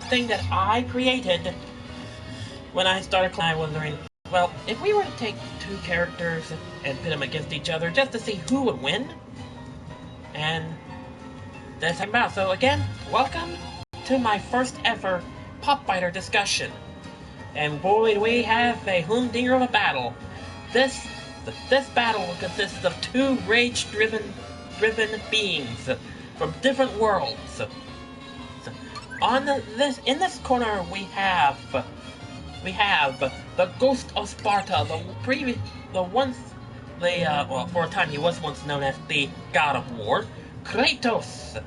thing that I created when I started. I was wondering, well, if we were to take two characters and pit them against each other just to see who would win, and that's what I'm about. So again, welcome to my first ever Pop Fighter discussion. And boy, do we have a humdinger of a battle. This battle consists of two rage-driven beings from different worlds. In this corner we have the Ghost of Sparta, well, for a time he was once known as the God of War, Kratos.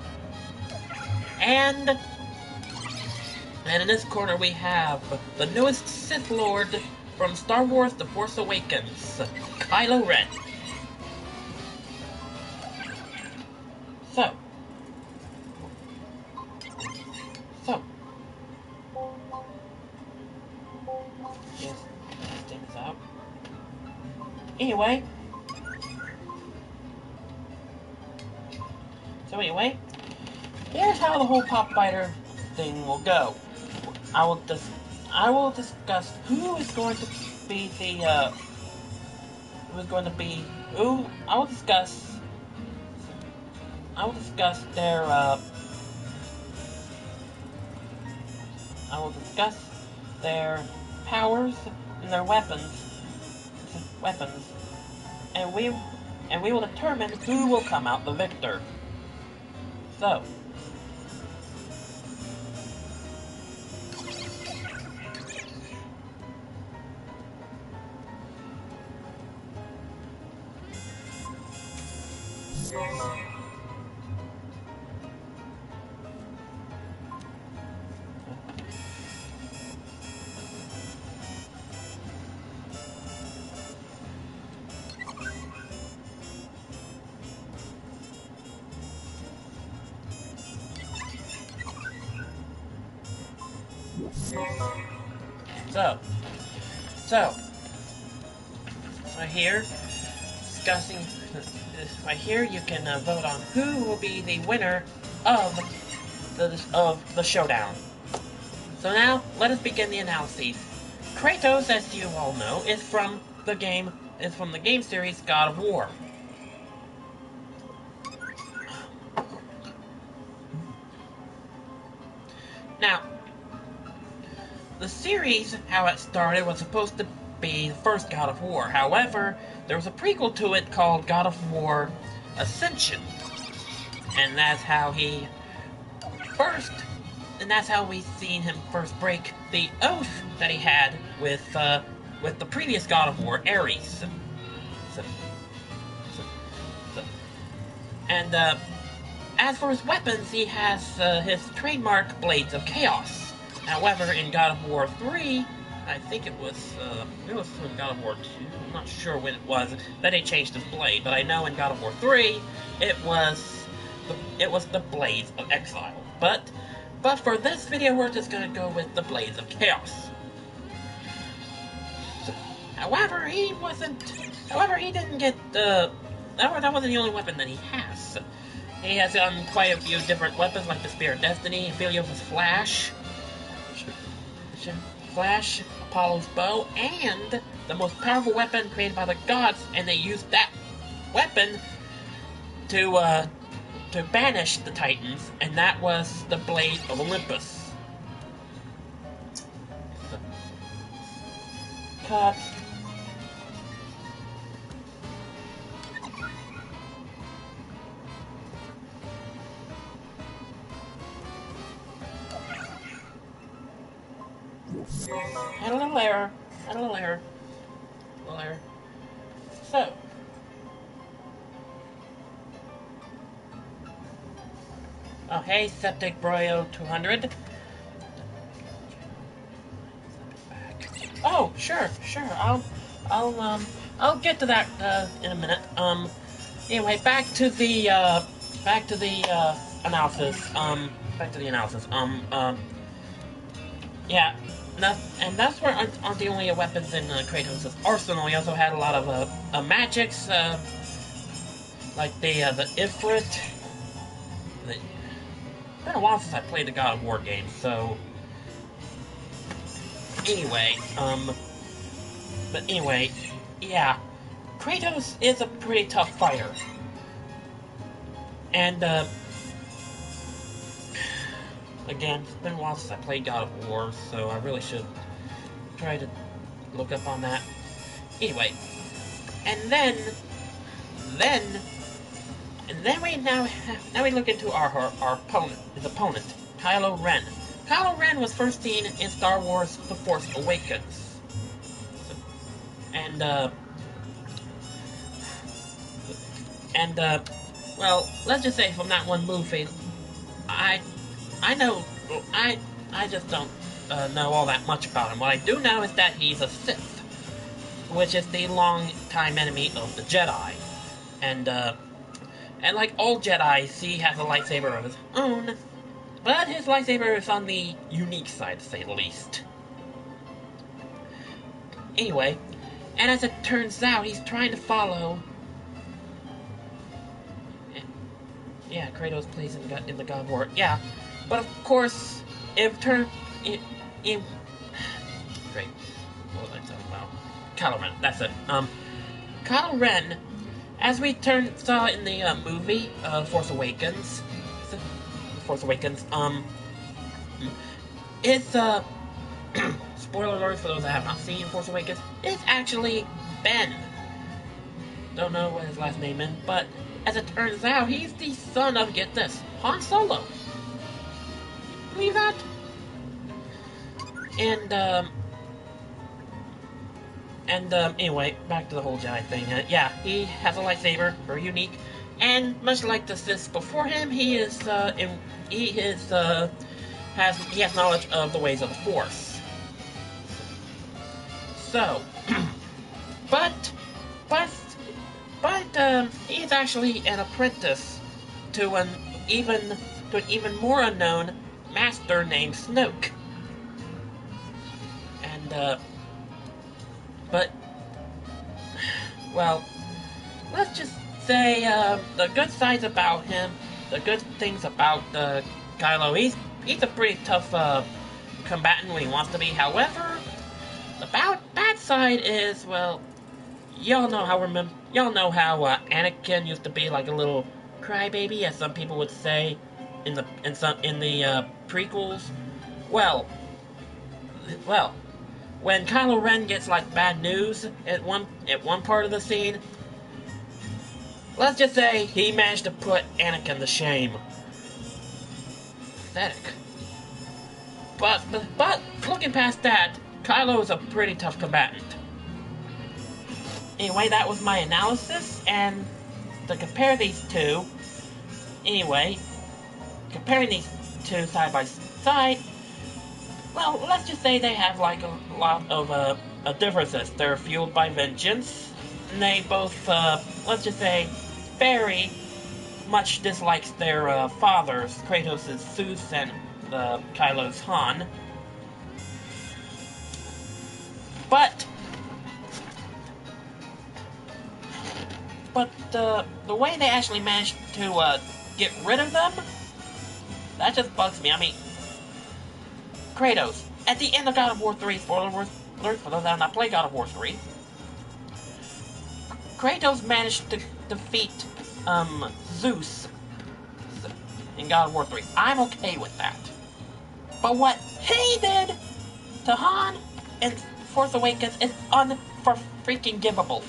And in this corner we have the newest Sith Lord from Star Wars The Force Awakens, Kylo Ren. So, yes, testing this out. Anyway, here's how the whole Pop Fighter thing will go. I will discuss who is going to be the I will discuss their powers and their weapons, and we will determine who will come out the victor. So, right here, discussing this right here, you can vote on who will be the winner of the showdown. So now, let us begin the analyses. Kratos, as you all know, is from the game series God of War. Now, the series, how it started, was supposed to be the first God of War. However, there was a prequel to it called God of War Ascension. And that's how we seen him first break the oath that he had with the previous God of War, Ares. And as for his weapons, he has his trademark Blades of Chaos. However, in God of War 3, I think it was in God of War 2, I'm not sure when it was, that they changed his blade, but I know in God of War 3, it was the Blades of Exile. But for this video, we're just gonna go with the Blades of Chaos. However, he didn't get that wasn't the only weapon that he has. He has quite a few different weapons, like the Spear of Destiny, Helios' Flash, Apollo's bow, and the most powerful weapon created by the gods, and they used that weapon to banish the Titans, and that was the Blade of Olympus. Cut. Had a little error. So, oh hey, Septic Broyo 200. Oh, sure. I'll get to that in a minute. Anyway, back to the analysis. Yeah. And that's where aren't the only weapons in Kratos' arsenal. He also had a lot of magics, like the Ifrit. It's been a while since I played the God of War game, so Anyway, but anyway, yeah, Kratos is a pretty tough fighter. And, again, it's been a while since I played God of War, so I really should try to look up on that. Anyway, and then we look into our opponent, his opponent, Kylo Ren. Kylo Ren was first seen in Star Wars: The Force Awakens, and well, let's just say from that one movie, I just don't know all that much about him. What I do know is that he's a Sith, which is the long-time enemy of the Jedi, and like all Jedis, he has a lightsaber of his own, but his lightsaber is on the unique side, to say the least. Anyway, and as it turns out, he's trying to follow. Yeah, Kratos plays in the God of War. Yeah, but of course, great. What was I talking about? Kylo Ren. That's it. Kylo Ren, as we saw in the movie Force Awakens. It's spoiler alert for those that have not seen Force Awakens. It's actually Ben. Don't know what his last name is, but as it turns out, he's the son of, get this, Han Solo. Believe that? And anyway, back to the whole Jedi thing. Yeah, he has a lightsaber, very unique, and much like the Sith before him, he has knowledge of the ways of the Force. So, but he's actually an apprentice to an even more unknown master named Snoke. And but well, let's just say the good sides about him, the good things about Kylo. He's a pretty tough combatant when he wants to be. However, the bad side is, well, y'all know how Anakin used to be like a little crybaby, as some people would say in the prequels. Well, when Kylo Ren gets like bad news at one part of the scene, let's just say he managed to put Anakin to shame. Pathetic. But looking past that, Kylo is a pretty tough combatant. Anyway, that was my analysis, and to compare these two, comparing these two side by side, well, let's just say they have like a lot of differences. They're fueled by vengeance, and they both, let's just say, very much dislikes their fathers, Kratos' Zeus and Kylo's Han. But the way they actually managed to get rid of them, that just bugs me. I mean, Kratos, at the end of God of War 3, spoiler alert for those that have not played God of War 3, Kratos managed to defeat Zeus in God of War 3. I'm okay with that. But what he did to Han in Force Awakens is unfreaking givable.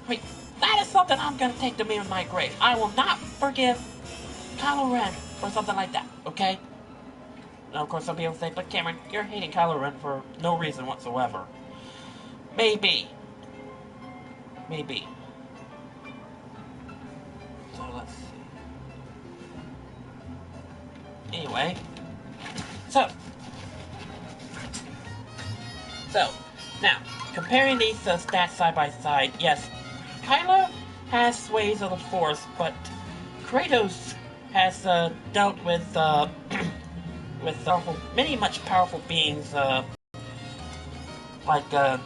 I mean, that is something I'm gonna take to me in my grave. I will not forgive Kylo Ren for something like that, okay? Now, of course, some people say, but Cameron, you're hating Kylo Ren for no reason whatsoever. Maybe. So, let's see. Anyway. So, now, comparing these stats side by side, yes, Kylo has ways of the Force, but Kratos has dealt with many much powerful beings, like the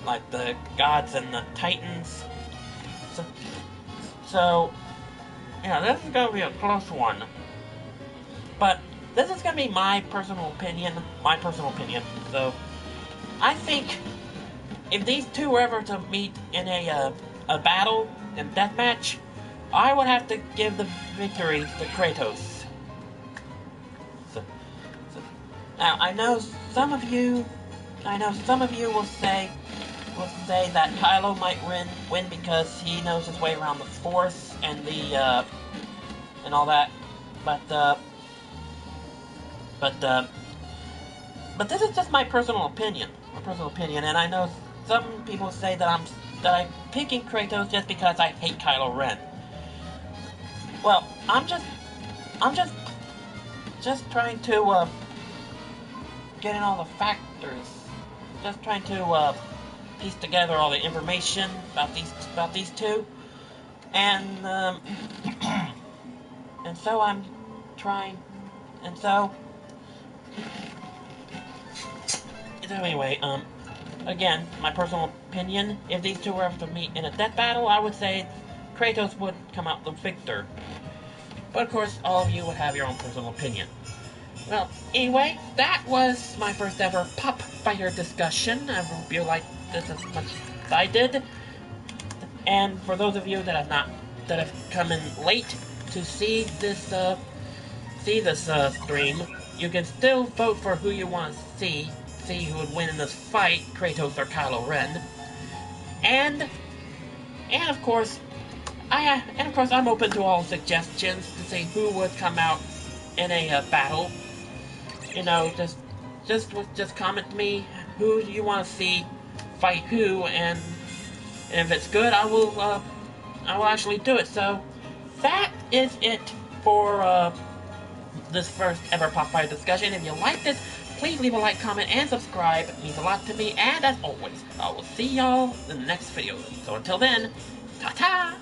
gods and the Titans. So, this is gonna be a close one. But this is gonna be my personal opinion. So, I think if these two were ever to meet in a battle and deathmatch, I would have to give the victory to Kratos. So, now I know some of you will say that Kylo might win because he knows his way around the Force and the and all that, but this is just my personal opinion. And I know some people say that I'm picking Kratos just because I hate Kylo Ren. Well, I'm just trying to get in all the factors. Just trying to piece together all the information about these two, and and so I'm trying, and so anyway, again, my personal opinion, if these two were ever to meet in a death battle, I would say Kratos would come out the victor. But of course, all of you would have your own personal opinion. Well, anyway, that was my first ever Pop Fighter discussion. I hope you liked this as much as I did. And for those of you that have come in late to see this stream, you can still vote for who you want to see who would win in this fight, Kratos or Kylo Ren. And of course, I'm open to all suggestions to see who would come out in a battle. You know, just comment to me who you want to see fight who, and if it's good, I will actually do it. So that is it for this first ever Pop Fighter discussion. If you liked it, please leave a like, comment, and subscribe. It means a lot to me. And as always, I will see y'all in the next video. So until then, ta-ta!